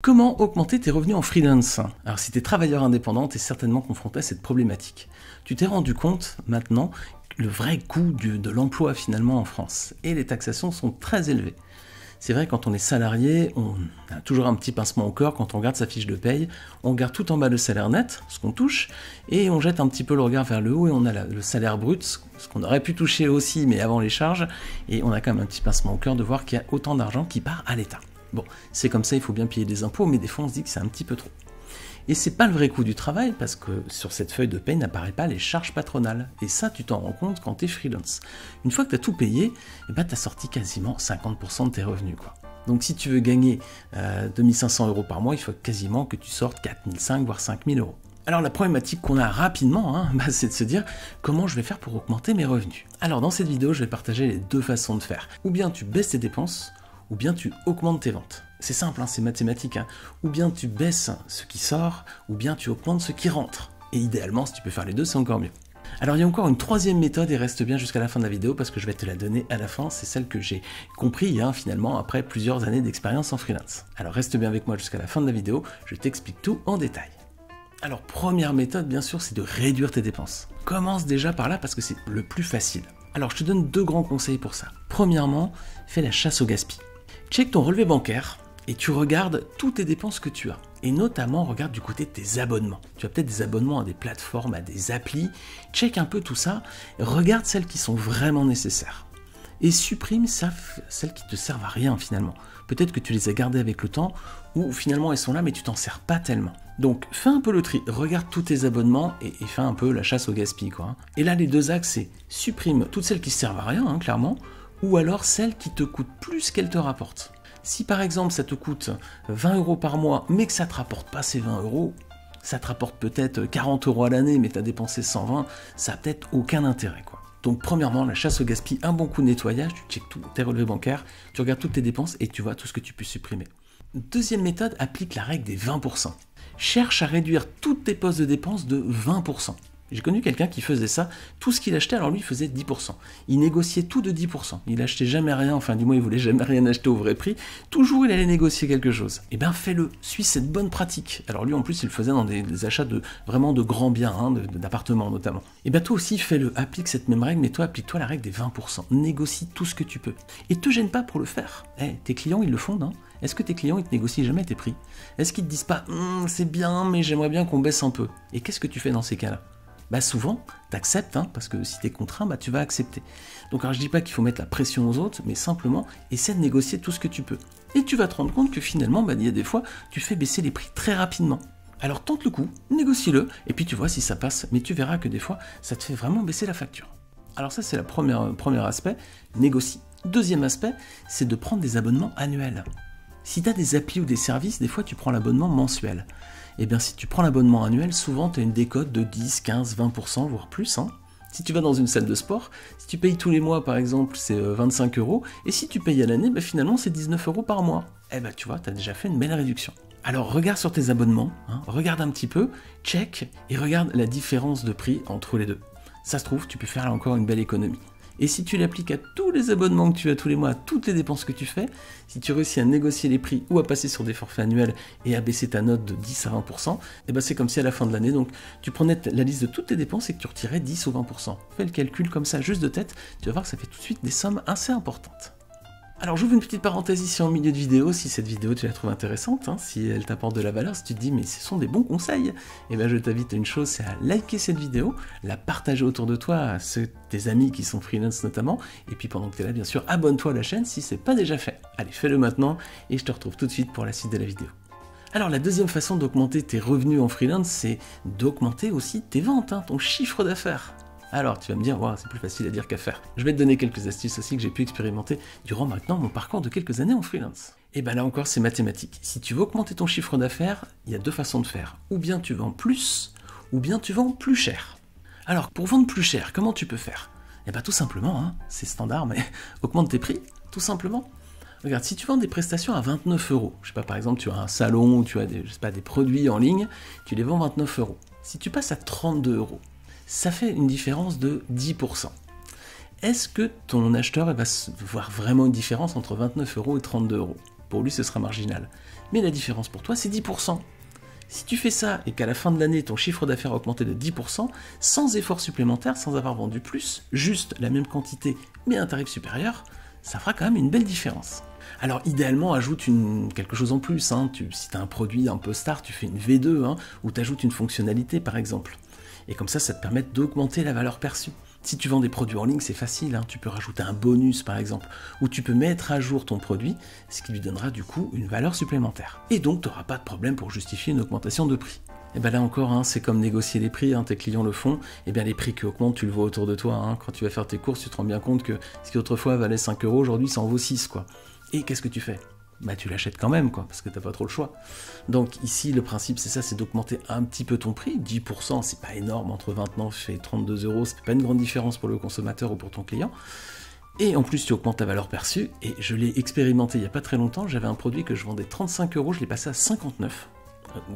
Comment augmenter tes revenus en freelance? Alors si tu es travailleur indépendant, tu es certainement confronté à cette problématique. Tu t'es rendu compte maintenant le vrai coût de l'emploi finalement en France. Et les taxations sont très élevées. C'est vrai, quand on est salarié, on a toujours un petit pincement au cœur quand on regarde sa fiche de paye. On regarde tout en bas le salaire net, ce qu'on touche, et on jette un petit peu le regard vers le haut et on a le salaire brut, ce qu'on aurait pu toucher aussi, mais avant les charges. Et on a quand même un petit pincement au cœur de voir qu'il y a autant d'argent qui part à l'État. Bon, c'est comme ça, il faut bien payer des impôts, mais des fois on se dit que c'est un petit peu trop. Et c'est pas le vrai coût du travail, parce que sur cette feuille de paye n'apparaît pas les charges patronales. Et ça, tu t'en rends compte quand tu es freelance. Une fois que tu as tout payé, tu as sorti quasiment 50% de tes revenus, quoi. Donc si tu veux gagner 2500 € par mois, il faut quasiment que tu sortes 4500 voire 5000 €. Alors la problématique qu'on a rapidement, c'est de se dire comment je vais faire pour augmenter mes revenus. Alors dans cette vidéo, je vais partager les deux façons de faire. Ou bien tu baisses tes dépenses, ou bien tu augmentes tes ventes. C'est simple, c'est mathématique. Ou bien tu baisses ce qui sort, ou bien tu augmentes ce qui rentre. Et idéalement, si tu peux faire les deux, c'est encore mieux. Alors il y a encore une troisième méthode, et reste bien jusqu'à la fin de la vidéo, parce que je vais te la donner à la fin. C'est celle que j'ai compris finalement après plusieurs années d'expérience en freelance. Alors reste bien avec moi jusqu'à la fin de la vidéo, je t'explique tout en détail. Alors première méthode, bien sûr, c'est de réduire tes dépenses. Commence déjà par là, parce que c'est le plus facile. Alors je te donne deux grands conseils pour ça. Premièrement, fais la chasse au gaspillage. Check ton relevé bancaire et tu regardes toutes tes dépenses que tu as. Et notamment, regarde du côté de tes abonnements. Tu as peut-être des abonnements à des plateformes, à des applis. Check un peu tout ça. Regarde celles qui sont vraiment nécessaires. Et supprime celles qui te servent à rien finalement. Peut-être que tu les as gardées avec le temps, ou finalement elles sont là mais tu t'en sers pas tellement. Donc fais un peu le tri, regarde tous tes abonnements et fais un peu la chasse au gaspillage, quoi. Et là les deux axes, c'est supprime toutes celles qui servent à rien, clairement, ou alors celles qui te coûtent plus qu'elles te rapportent. Si par exemple ça te coûte 20 € par mois, mais que ça ne te rapporte pas ces 20 €, ça te rapporte peut-être 40 € à l'année, mais tu as dépensé 120, ça n'a peut-être aucun intérêt, quoi. Donc premièrement, la chasse au gaspillage, un bon coup de nettoyage, tu checkes tous tes relevés bancaires, tu regardes toutes tes dépenses et tu vois tout ce que tu peux supprimer. Deuxième méthode, applique la règle des 20%. Cherche à réduire toutes tes postes de dépenses de 20%. J'ai connu quelqu'un qui faisait ça, tout ce qu'il achetait, alors lui il faisait 10%. Il négociait tout de 10%. Il achetait jamais rien, enfin du moins il voulait jamais rien acheter au vrai prix. Toujours il allait négocier quelque chose. Eh bien fais-le, suis cette bonne pratique. Alors lui en plus il le faisait dans des achats vraiment de grands biens, d'appartements notamment. Eh bien toi aussi fais-le, applique cette même règle, mais toi applique-toi la règle des 20%. Négocie tout ce que tu peux. Et te gêne pas pour le faire. Tes clients ils le font, non ? Est-ce que tes clients ils te négocient jamais tes prix ? Est-ce qu'ils te disent pas c'est bien mais j'aimerais bien qu'on baisse un peu ? Et qu'est-ce que tu fais dans ces cas-là ? Souvent, tu acceptes, parce que si tu es contraint, tu vas accepter. Donc alors je dis pas qu'il faut mettre la pression aux autres, mais simplement essaie de négocier tout ce que tu peux. Et tu vas te rendre compte que finalement, il y a des fois, tu fais baisser les prix très rapidement. Alors tente le coup, négocie-le, et puis tu vois si ça passe, mais tu verras que des fois, ça te fait vraiment baisser la facture. Alors ça, c'est le premier aspect, négocie. Deuxième aspect, c'est de prendre des abonnements annuels. Si tu as des applis ou des services, des fois tu prends l'abonnement mensuel. Eh bien si tu prends l'abonnement annuel, souvent tu as une décote de 10, 15, 20%, voire plus. Si tu vas dans une salle de sport, si tu payes tous les mois par exemple, c'est 25 €, et si tu payes à l'année, finalement c'est 19 € par mois. Tu vois, tu as déjà fait une belle réduction. Alors regarde sur tes abonnements, regarde un petit peu, check, et regarde la différence de prix entre les deux. Ça se trouve, tu peux faire là encore une belle économie. Et si tu l'appliques à tous les abonnements que tu as tous les mois, à toutes les dépenses que tu fais, si tu réussis à négocier les prix ou à passer sur des forfaits annuels et à baisser ta note de 10 à 20%, c'est comme si à la fin de l'année, donc tu prenais la liste de toutes tes dépenses et que tu retirais 10 ou 20%. Fais le calcul comme ça, juste de tête, tu vas voir que ça fait tout de suite des sommes assez importantes. Alors j'ouvre une petite parenthèse ici en milieu de vidéo, si cette vidéo tu la trouves intéressante, si elle t'apporte de la valeur, si tu te dis mais ce sont des bons conseils, je t'invite à une chose, c'est à liker cette vidéo, la partager autour de toi, à tes amis qui sont freelance notamment, et puis pendant que tu es là bien sûr, abonne-toi à la chaîne si c'est pas déjà fait. Allez, fais-le maintenant, et je te retrouve tout de suite pour la suite de la vidéo. Alors la deuxième façon d'augmenter tes revenus en freelance, c'est d'augmenter aussi tes ventes, ton chiffre d'affaires. Alors tu vas me dire, c'est plus facile à dire qu'à faire. Je vais te donner quelques astuces aussi que j'ai pu expérimenter durant maintenant mon parcours de quelques années en freelance. Et là encore c'est mathématique. Si tu veux augmenter ton chiffre d'affaires, il y a deux façons de faire. Ou bien tu vends plus, ou bien tu vends plus cher. Alors pour vendre plus cher, comment tu peux faire ? Tout simplement, c'est standard, mais augmente tes prix, tout simplement. Regarde, si tu vends des prestations à 29 €, je sais pas, par exemple tu as un salon, ou tu as des produits en ligne, tu les vends 29 €. Si tu passes à 32 €, ça fait une différence de 10%. Est-ce que ton acheteur va se voir vraiment une différence entre 29 € et 32 €? pour lui ce sera marginal. Mais la différence pour toi, c'est 10%. Si tu fais ça et qu'à la fin de l'année, ton chiffre d'affaires a augmenté de 10%, sans effort supplémentaire, sans avoir vendu plus, juste la même quantité mais un tarif supérieur, ça fera quand même une belle différence. Alors idéalement, ajoute quelque chose en plus. Si tu as un produit un peu star, tu fais une V2, ou tu ajoutes une fonctionnalité par exemple. Et comme ça te permet d'augmenter la valeur perçue. Si tu vends des produits en ligne, c'est facile, tu peux rajouter un bonus par exemple, ou tu peux mettre à jour ton produit, ce qui lui donnera du coup une valeur supplémentaire. Et donc tu n'auras pas de problème pour justifier une augmentation de prix. Et bien là encore, c'est comme négocier les prix, tes clients le font, et bien les prix qui augmentent, tu le vois autour de toi, quand tu vas faire tes courses, tu te rends bien compte que ce qui autrefois valait 5 €, aujourd'hui ça en vaut 6 quoi. Et qu'est-ce que tu fais ? Tu l'achètes quand même, parce que t'as pas trop le choix. Donc ici, le principe, c'est ça, c'est d'augmenter un petit peu ton prix. 10%, c'est pas énorme, entre 29 et 32 €, c'est pas une grande différence pour le consommateur ou pour ton client. Et en plus, tu augmentes ta valeur perçue, et je l'ai expérimenté il y a pas très longtemps, j'avais un produit que je vendais 35 €, je l'ai passé à 59.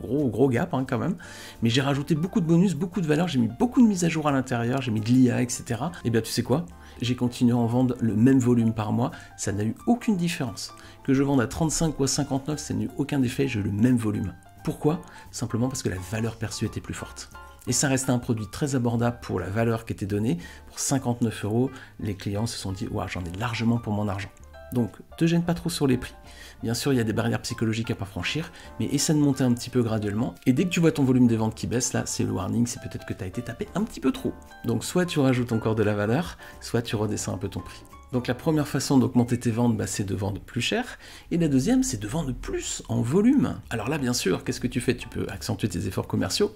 Gros gap quand même, mais j'ai rajouté beaucoup de bonus, beaucoup de valeurs, j'ai mis beaucoup de mises à jour à l'intérieur, j'ai mis de l'IA, etc. Et bien tu sais quoi ? J'ai continué à en vendre le même volume par mois, ça n'a eu aucune différence. Que je vende à 35 ou à 59, ça n'a eu aucun effet, j'ai eu le même volume. Pourquoi ? Simplement parce que la valeur perçue était plus forte. Et ça restait un produit très abordable pour la valeur qui était donnée. Pour 59 €, les clients se sont dit « Ouah, j'en ai largement pour mon argent ». Donc, te gêne pas trop sur les prix. Bien sûr, il y a des barrières psychologiques à pas franchir, mais essaie de monter un petit peu graduellement. Et dès que tu vois ton volume de vente qui baisse, là, c'est le warning, c'est peut-être que tu as été tapé un petit peu trop. Donc, soit tu rajoutes encore de la valeur, soit tu redescends un peu ton prix. Donc, la première façon d'augmenter tes ventes, c'est de vendre plus cher. Et la deuxième, c'est de vendre plus en volume. Alors là, bien sûr, qu'est-ce que tu fais ? Tu peux accentuer tes efforts commerciaux.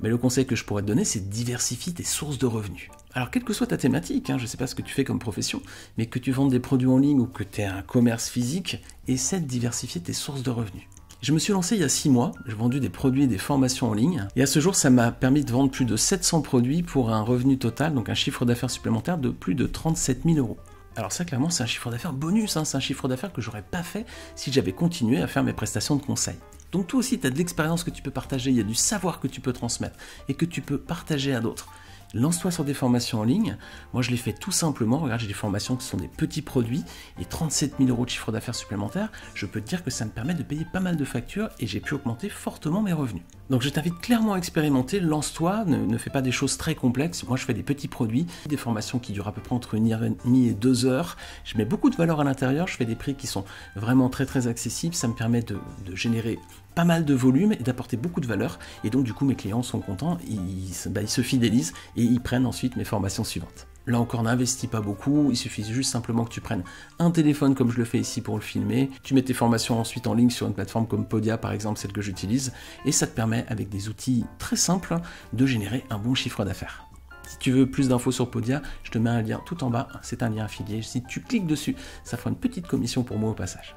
Mais le conseil que je pourrais te donner, c'est diversifier tes sources de revenus. Alors, quelle que soit ta thématique, je ne sais pas ce que tu fais comme profession, mais que tu vendes des produits en ligne ou que tu aies un commerce physique, essaie de diversifier tes sources de revenus. Je me suis lancé il y a 6 mois, j'ai vendu des produits et des formations en ligne, et à ce jour, ça m'a permis de vendre plus de 700 produits pour un revenu total, donc un chiffre d'affaires supplémentaire de plus de 37 000 €. Alors ça, clairement, c'est un chiffre d'affaires bonus, c'est un chiffre d'affaires que j'aurais pas fait si j'avais continué à faire mes prestations de conseil. Donc toi aussi, tu as de l'expérience que tu peux partager, il y a du savoir que tu peux transmettre et que tu peux partager à d'autres. Lance-toi sur des formations en ligne. Moi, je les fais tout simplement. Regarde, j'ai des formations qui sont des petits produits et 37 000 € de chiffre d'affaires supplémentaire. Je peux te dire que ça me permet de payer pas mal de factures et j'ai pu augmenter fortement mes revenus. Donc, je t'invite clairement à expérimenter. Lance-toi, ne fais pas des choses très complexes. Moi, je fais des petits produits, des formations qui durent à peu près entre 1h30 et 2 heures. Je mets beaucoup de valeur à l'intérieur. Je fais des prix qui sont vraiment très très accessibles. Ça me permet de générer pas mal de volume et d'apporter beaucoup de valeur. Et donc, du coup, mes clients sont contents, ils se fidélisent et ils prennent ensuite mes formations suivantes. Là encore, n'investis pas beaucoup, il suffit juste simplement que tu prennes un téléphone comme je le fais ici pour le filmer, tu mets tes formations ensuite en ligne sur une plateforme comme Podia par exemple, celle que j'utilise, et ça te permet avec des outils très simples de générer un bon chiffre d'affaires. Si tu veux plus d'infos sur Podia, je te mets un lien tout en bas, c'est un lien affilié, si tu cliques dessus, ça fera une petite commission pour moi au passage.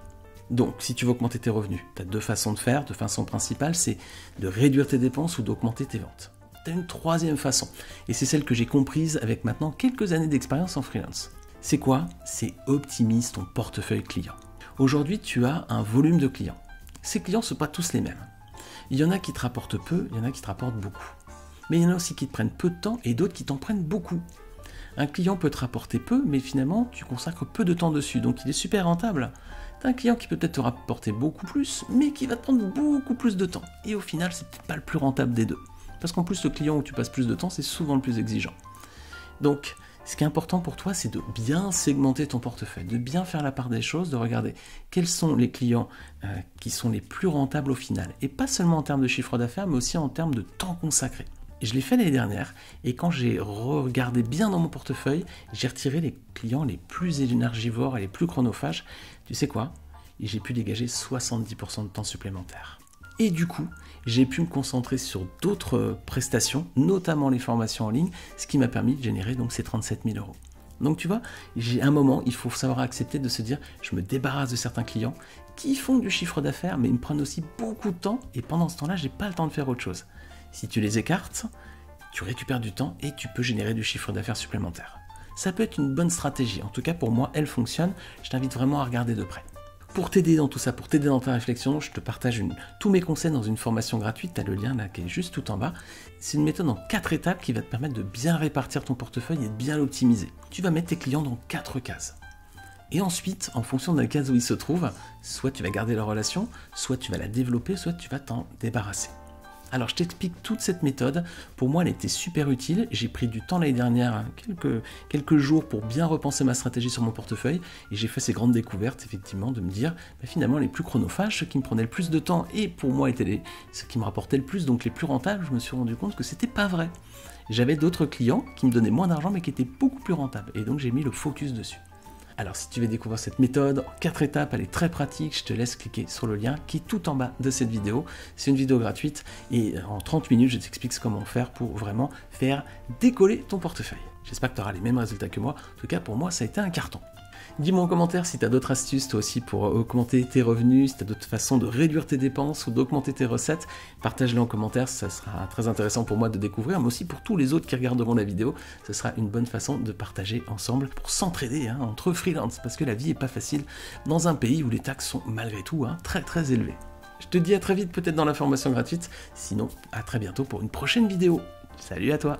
Donc, si tu veux augmenter tes revenus, tu as deux façons de faire. De façon principale, c'est de réduire tes dépenses ou d'augmenter tes ventes. Tu as une troisième façon, et c'est celle que j'ai comprise avec maintenant quelques années d'expérience en freelance. C'est quoi ? C'est optimise ton portefeuille client. Aujourd'hui, tu as un volume de clients. Ces clients ne sont pas tous les mêmes. Il y en a qui te rapportent peu, il y en a qui te rapportent beaucoup. Mais il y en a aussi qui te prennent peu de temps et d'autres qui t'en prennent beaucoup. Un client peut te rapporter peu, mais finalement, tu consacres peu de temps dessus, donc il est super rentable. T'as un client qui peut peut-être te rapporter beaucoup plus, mais qui va te prendre beaucoup plus de temps. Et au final, c'est peut-être pas le plus rentable des deux. Parce qu'en plus, le client où tu passes plus de temps, c'est souvent le plus exigeant. Donc, ce qui est important pour toi, c'est de bien segmenter ton portefeuille, de bien faire la part des choses, de regarder quels sont les clients qui sont les plus rentables au final. Et pas seulement en termes de chiffre d'affaires, mais aussi en termes de temps consacré. Et je l'ai fait l'année dernière, et quand j'ai regardé bien dans mon portefeuille, j'ai retiré les clients les plus énergivores et les plus chronophages. Tu sais quoi ? Et j'ai pu dégager 70% de temps supplémentaire. Et du coup, j'ai pu me concentrer sur d'autres prestations, notamment les formations en ligne, ce qui m'a permis de générer donc ces 37 000 €. Donc tu vois, j'ai un moment, il faut savoir accepter de se dire, je me débarrasse de certains clients qui font du chiffre d'affaires, mais ils me prennent aussi beaucoup de temps, et pendant ce temps-là, j'ai pas le temps de faire autre chose. Si tu les écartes, tu récupères du temps et tu peux générer du chiffre d'affaires supplémentaire. Ça peut être une bonne stratégie. En tout cas, pour moi, elle fonctionne. Je t'invite vraiment à regarder de près. Pour t'aider dans tout ça, pour t'aider dans ta réflexion, je te partage tous mes conseils dans une formation gratuite. Tu as le lien là qui est juste tout en bas. C'est une méthode en 4 étapes qui va te permettre de bien répartir ton portefeuille et de bien l'optimiser. Tu vas mettre tes clients dans 4 cases. Et ensuite, en fonction de la case où il se trouve, soit tu vas garder la relation, soit tu vas la développer, soit tu vas t'en débarrasser. Alors je t'explique toute cette méthode, pour moi elle était super utile, j'ai pris du temps l'année dernière, quelques jours pour bien repenser ma stratégie sur mon portefeuille, et j'ai fait ces grandes découvertes effectivement de me dire, finalement les plus chronophages, ceux qui me prenaient le plus de temps, et pour moi étaient ceux qui me rapportaient le plus, donc les plus rentables, je me suis rendu compte que c'était pas vrai. J'avais d'autres clients qui me donnaient moins d'argent mais qui étaient beaucoup plus rentables, et donc j'ai mis le focus dessus. Alors si tu veux découvrir cette méthode en 4 étapes, elle est très pratique, je te laisse cliquer sur le lien qui est tout en bas de cette vidéo. C'est une vidéo gratuite et en 30 minutes, je t'explique comment faire pour vraiment faire décoller ton portefeuille. J'espère que tu auras les mêmes résultats que moi, en tout cas pour moi ça a été un carton. Dis-moi en commentaire si tu as d'autres astuces toi aussi pour augmenter tes revenus, si tu as d'autres façons de réduire tes dépenses ou d'augmenter tes recettes. Partage-les en commentaire, ça sera très intéressant pour moi de découvrir, mais aussi pour tous les autres qui regarderont la vidéo. Ce sera une bonne façon de partager ensemble pour s'entraider entre freelance, parce que la vie n'est pas facile dans un pays où les taxes sont malgré tout très très élevées. Je te dis à très vite peut-être dans la formation gratuite, sinon à très bientôt pour une prochaine vidéo. Salut à toi!